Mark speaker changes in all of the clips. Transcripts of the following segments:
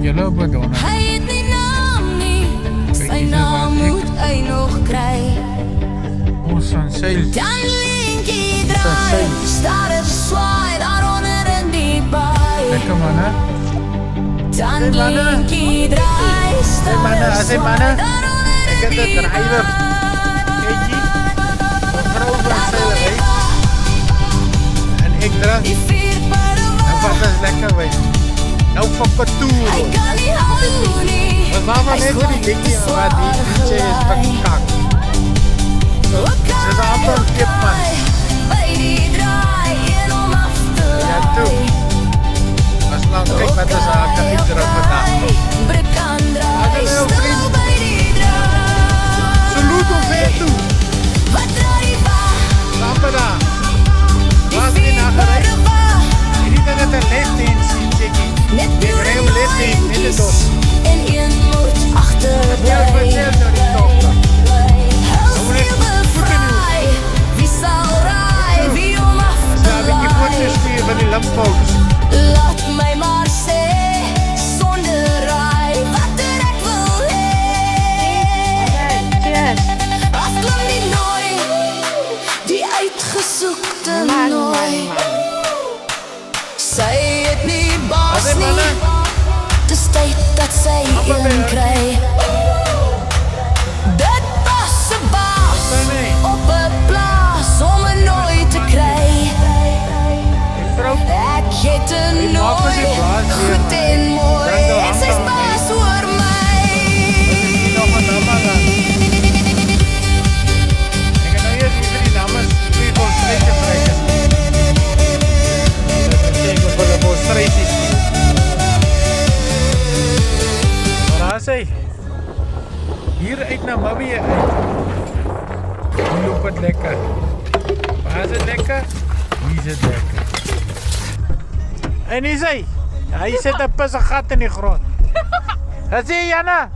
Speaker 1: julle bedoel.
Speaker 2: Hy het nie naam nie, sy naam moet hy nog kry.
Speaker 1: Ons van seil.
Speaker 2: Dan linkie draai, staar het swaai daaronder in die baai.
Speaker 1: Lekker manne.
Speaker 2: Dan linkie draai, staar het swaai daaronder in die baai.
Speaker 1: Kykie, mevrou van seil uit. En ek drink. En wat is lekker wijn. Nou van patoer.
Speaker 2: Hy kan nie hou nie.
Speaker 1: Maar waarvan net vir die dikkie, maar die DJ is bekak. Sit daar amper een kip man. Ja toe. As lang kyk wat is haar kan uitdruk vandag. As hulle jou vriend. Salute om ver toe. Amper daar. Waar is die nagereid? En nie dat het een lefteen sien, checkie. Die brengt hem lefteen, net het op.
Speaker 2: En een moet achterblijf.
Speaker 1: Ja, wat sê nou die dokter?
Speaker 2: Wie sal raai, wie om af te
Speaker 1: laai? Ja, wie die foto's stuur van die lampouders.
Speaker 2: Laat my maar sê, sonder raai, wat ek wil hee.
Speaker 3: Cheers.
Speaker 2: Afklim die nooi, die uitgesoekte nooi. Sy het nie baas nie, dis tyd dat sy een kry. Dit was 'n baas op 'n plaas om 'n nooi te kry. Ek het 'n nooi, goed en mooi, en sy's baas oor my.
Speaker 1: Nog wat namma gaan. Ek het nou eers vir die nammas 2 volstryke vryke. Ek wil vir die volstrykies. Maar daar is hy. Hier uit na Mabie uit. Hoe loop het lekker? Waar is het lekker? Hier is het lekker. En hier is hy. Hy sit 'n pisse gat in die grond. Wat sê Janna?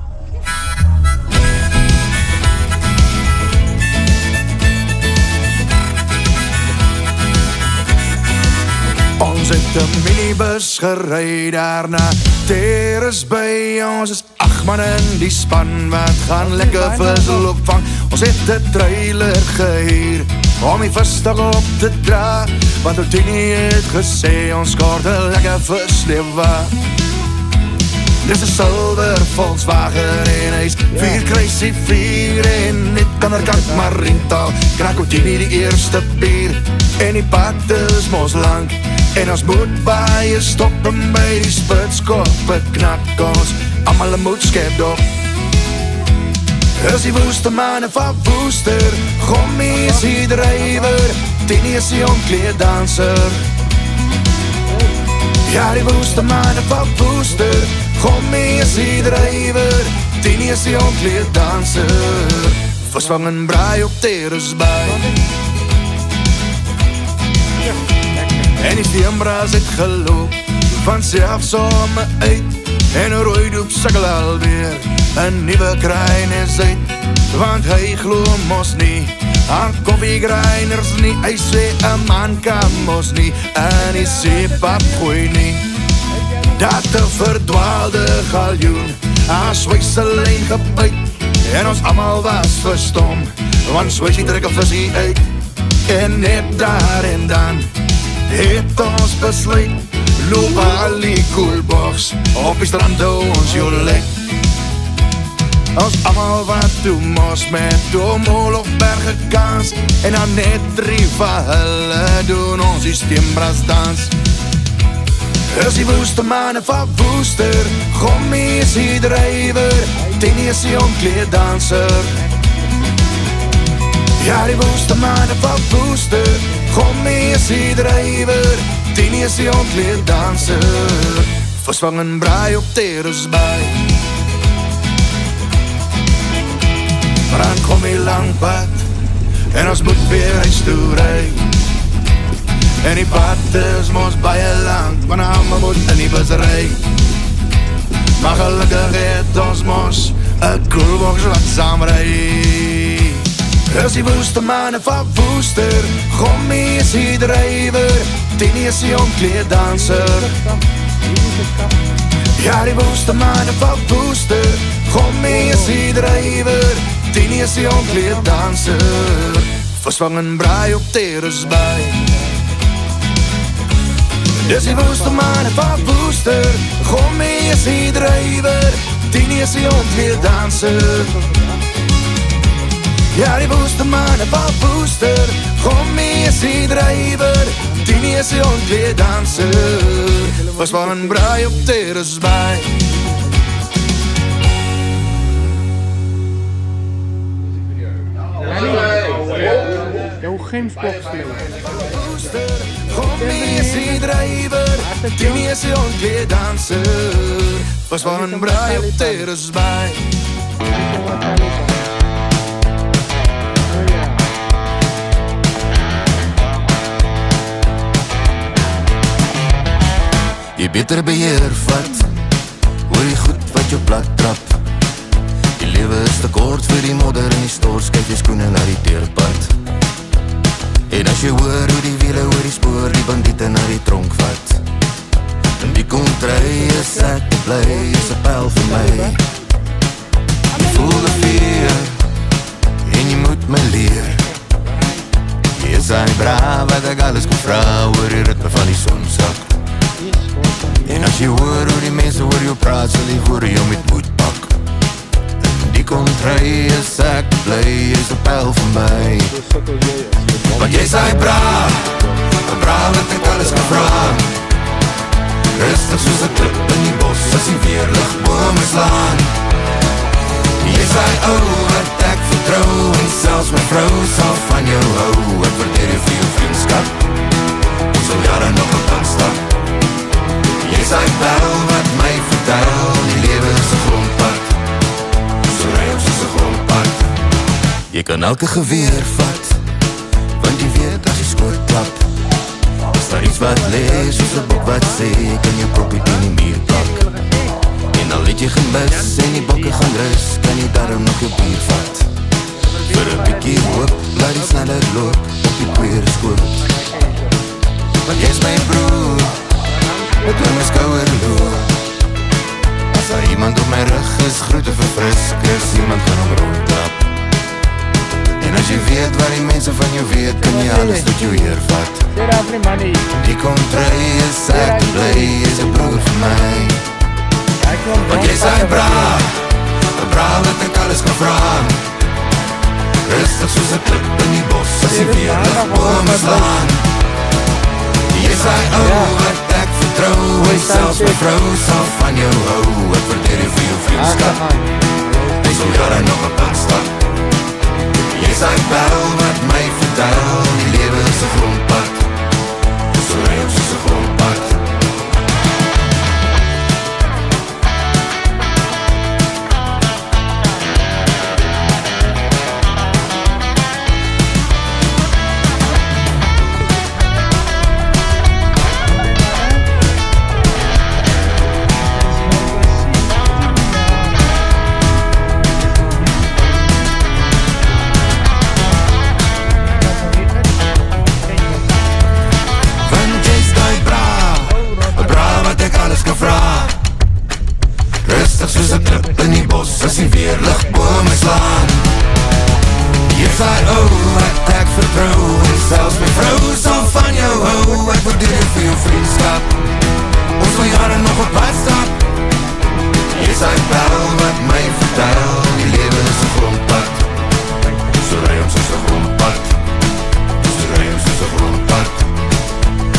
Speaker 4: Ons het 'n minibus gery daarna. Terus by ons is 8 man in die span wat gaan lekker vis opvang. Ons het 'n trailer gehuur om die vis op te dra. Want Oudini het gesê ons kort 'n lekker vis lewe. Dis 'n silver Volkswagen en hy's 4 crazy 4 en net anderkant maar rental. Krak Oudini die eerste bier en die pad is mos lank. En ons moet baie stop en by die spitskop beknak ons almal 'n moedskep dop. Is die woeste manne van Woester, Gommie is die dryver, Tini is die omkleeddanser. Ja, die woeste manne van Woester, Gommie is die dryver, Tini is die omkleeddanser. Visvang en braai op Terusbaai. En die steenbraas het geloop van self same uit. En een rooidoep sikkel alweer 'n nuwe kruin is uit. Want hy glo mos nie aan koffiegreiners nie. Hy sê 'n man kan mos nie en die seepap gooi nie. Dat 'n verdwaalde galjoen aan Swyselyn gebyt. En ons almal was verstom, want Swysie trek 'n visie uit. En net daar en dan het ons besluit, loop al die koelbox op die strand toe ons jolik. Ons almal wat toe mos met Domol of Bergekans. En dan net 3 van hulle doen ons die steenbras dans. Is die woeste manne van Woester, Gommie is die dryver, Tini is die omkleeddanser. Ja, die woeste manne van Woester, Gommie is die dryver, Tini is die omkleeddanser. Visvang en braai op Terusbaai. Maar dan kom die lang pad en ons moet weer huis toe ry. En die pad is mos baie lang, want almal moet in die bus ry. Maar gelukkig het ons mos 'n koelbox wat saam ry. Is die woeste manne van Woester, Gommie is die dryver, Tini is die omkleeddanser. Ja, die woeste manne van Booster, Gommie is die drijver, Tini is die ontkleed danser, verswangen braai op Teresbaai. Dis die woeste manne van Booster, Gommie is die drijver, Tini is die ontkleed danser. Ja, die woeste manne van Booster, Gommie is die drijver, Tini is die ontkleed danser, verswangen braai op Teresbaai.
Speaker 1: Jou Gemsbox
Speaker 4: Gommie is die drijver, Tini is die ontkleed danser, verswangen braai op Teresbaai. Jy beter beheer vat, hoor jy goed wat jou plat trap. Die lewe is te kort vir die modder en die stort, kyk jy skoene na die deurpad. En as jy hoor hoe die wiele oor die spoor die bandiete na die tronk vat, en die kontry is ek te bly, is 'n pyl vir my. Jy voel die veer, en jy moet my leer. Jy is hy braaf wat ek alles kon vra, oor die ritme van die sonsak. En as jy hoor hoe die mense oor jou praat, sal die woorde jou met moed pak. En die kontry is ek bly, is 'n pyl vir my. Want jy is hy braaf wat ek alles kan vraag. Rustig soos 'n klip in die bos, as die weerlig bome slaan. Jy is hy ou wat ek vertrou, en selfs my vrou sal van jou hou. Ek waardeer jou vir jou vriendskap, ons sal jare nog op pad stap. Jy is hy bel wat my vertel, die lewe is 'n grondpad, so ry ons soos 'n grondpad. Jy kan elke geweer vat, want jy weet as jy skoot klap, is daar iets wat lees, soos 'n bok wat sê, kan jou propie teen die muur plak. En al het jy gemis, en die bokke gaan rus, kan jy daarom nog jou bier vat. Vir 'n bietjie hoop, laat die sneller loop, op die tweede skoot. Want jy is my broer, wat oor my skouer loop. As daar iemand op my rug is, groete verfrisk, is iemand kan hom rondklap. En as jy weet wat die mense van jou weet, kan jy alles tot jou eer vat. Die kontry is ek bly, is 'n broer vir my. Want jy is hy braaf dat ek alles kan vraag. Rustig soos 'n klip in die bos, as die weerlig bome slaan. Jy is hy ou wat ek vertrou, en selfs my vrou sal van jou hou. Ek waardeer jou vir jou vriendskap, en sal jare nog op pad stap. Jy is hy bel wat my vertel, die lewe is 'n grondpad, so ry ons soos 'n grondpad. Rustig soos 'n klip in die bos, as die weerlig bome slaan. Jy is hy ou wat ek vertrou, en selfs my vrou sal van jou hou. Ek waardeer jou vir jou vriendskap, ons sal jare nog op pad stap. Jy is hy bel wat my vertel, die lewe is 'n grondpad, so ry ons soos 'n grondpad, so ry ons soos 'n grondpad,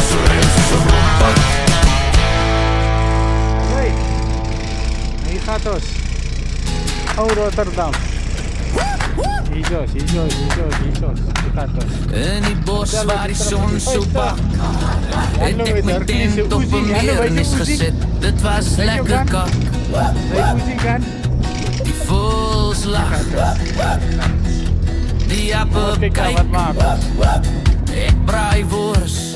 Speaker 4: so ry ons soos 'n grondpad.
Speaker 1: Hier gaat ons. Oh, Rotterdam. Hier gaat ons.
Speaker 3: In die bos waar die son so bak, het ek my tent op 'n meernis gesit. Dit was lekker kak, die voels lag, die appe kyk, ek braai wors,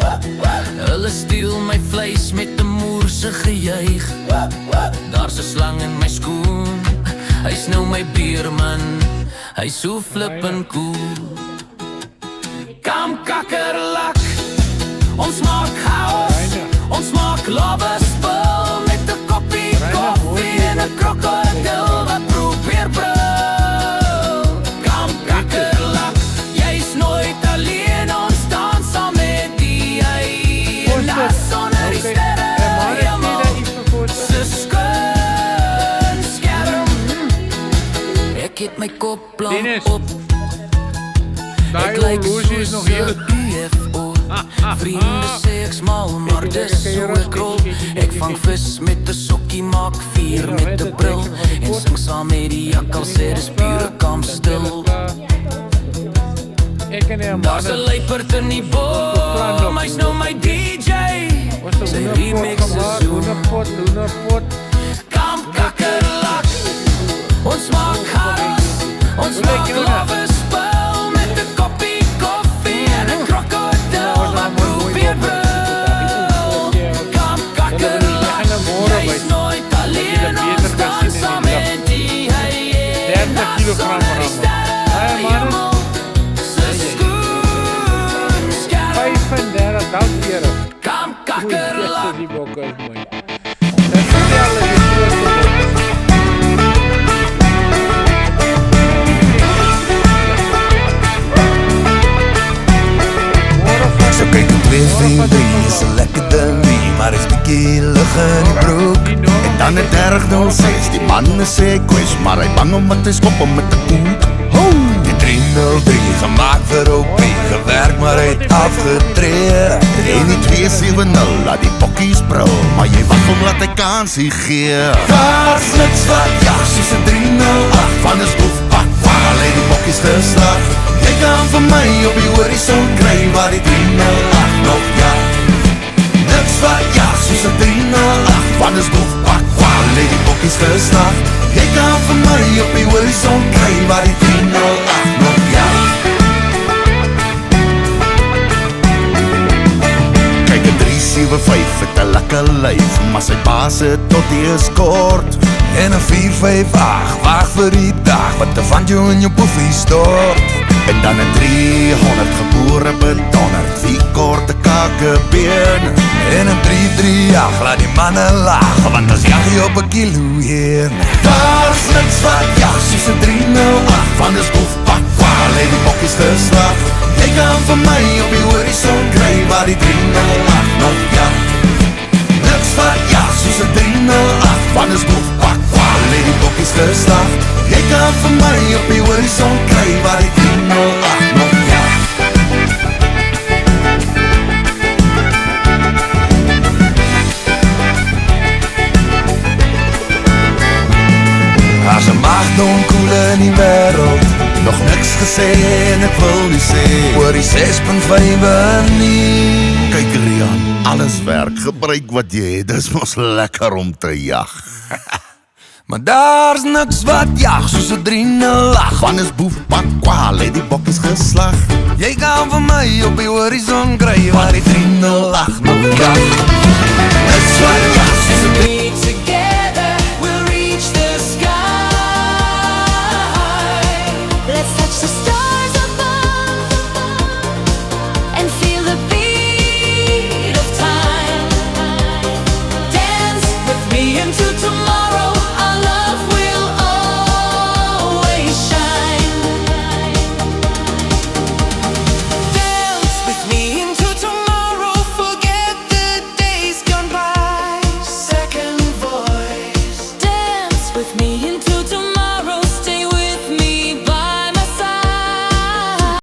Speaker 3: hulle steel my vleis met 'n moerse gejuig. Daar's 'n slang in my skoen, hy's nou my bierman, hy's so flippin' cool. Kam kakkerlak, ons maak chaos, ons maak lobbe spul met 'n koppie 'n krokodil wat probeer brul. Kamp kakkerlak, jy's nooit alleen, ons dans saam met die hyena sonder die sterre hemel. Se skyn skerm. Ek het my koplamp
Speaker 1: Dennis.
Speaker 3: op.
Speaker 1: Daai
Speaker 3: Ek lyk
Speaker 1: horlosie is nog heel.
Speaker 3: UFO. Vriende sê ek smal, maar dis so ek rol. Ek vang vis met 'n sokkie, maak vuur met 'n bril en sing saam met die jakkals, sê dis pure kampstil.
Speaker 1: Ek en die
Speaker 3: Daar's 'n
Speaker 1: manne.
Speaker 3: luiperd in die boom, hy's nou my DJ. Sy remix is so
Speaker 1: Hoenderpot.
Speaker 3: kamp kakkerlak. Ons maak chaos, ons maak love spel met 'n koppie koffie en 'n krokodil wat probeer brul. Kamp kakkerlak, jy's nooit alleen, ons dans saam met die hyena
Speaker 1: 30 kilogram
Speaker 3: sonder die sterre hemel. Se skoen skerp,
Speaker 1: 35.000 euro.
Speaker 3: kamp kakkerlak.
Speaker 1: Die bokke is mooi. Dit vertel die grootste bokke.
Speaker 4: So kyk ek 2, 4, 3 is 'n lekker ding nie, maar is bietjie lig in die broek. En dan het 30.06, die manne sê hy kwes, maar hy bang omdat hy skop om met 'n koek. Die 303 gemaak vir Opie, gewerk maar hy het afgetree. En die 270 laat die bokkies brul, maar jy wag om laat hy kansie gee. Daar's niks wat jag soos 'n 308, van 'n stof pak, waar lê die bokkies geslag. Jy kan vir my op die horison kry, waar die 308 nog jag. Niks wat jag soos 'n 308, van 'n stof pak, waar lê die bokkies geslag. Jy kan vir my op die horison kry, waar die 308 nog jag. Kyk 'n 375 het 'n lekker lyf, maar sy baas het tot die is kort. En 'n 458 wag vir die dag wat 'n van jou in jou poefie stort. En dan 'n 300 gebore bedonner, 4 korte kakebeen. En 'n 338 laat die manne lag, want as jag jy op 'n kilo hier. Daar's niks wat jag soos 'n 308, van 'n stoefpak, waar lê die bokkies geslag. Jy kan vir my op die horison kry, waar die 308 nog jag. Niks wat jag soos 'n 308, van 'n stoefpak, waar lê die bokkies geslag. Jy kan vir my op die horison kry, waar die 308 nog jag. As 'n magdonkoel in die wêreld, nog niks gesê en ek wil nie sê oor die 6.5 nie. Kyk Rian, alles werk, gebruik wat jy het, dis mos lekker om te jag. Maar daar's niks wat jag soos 'n 308, van is boef pak kwaal, het die bokkies geslag. Jy kan vir my op die horison kry, waar die 308 nog jag.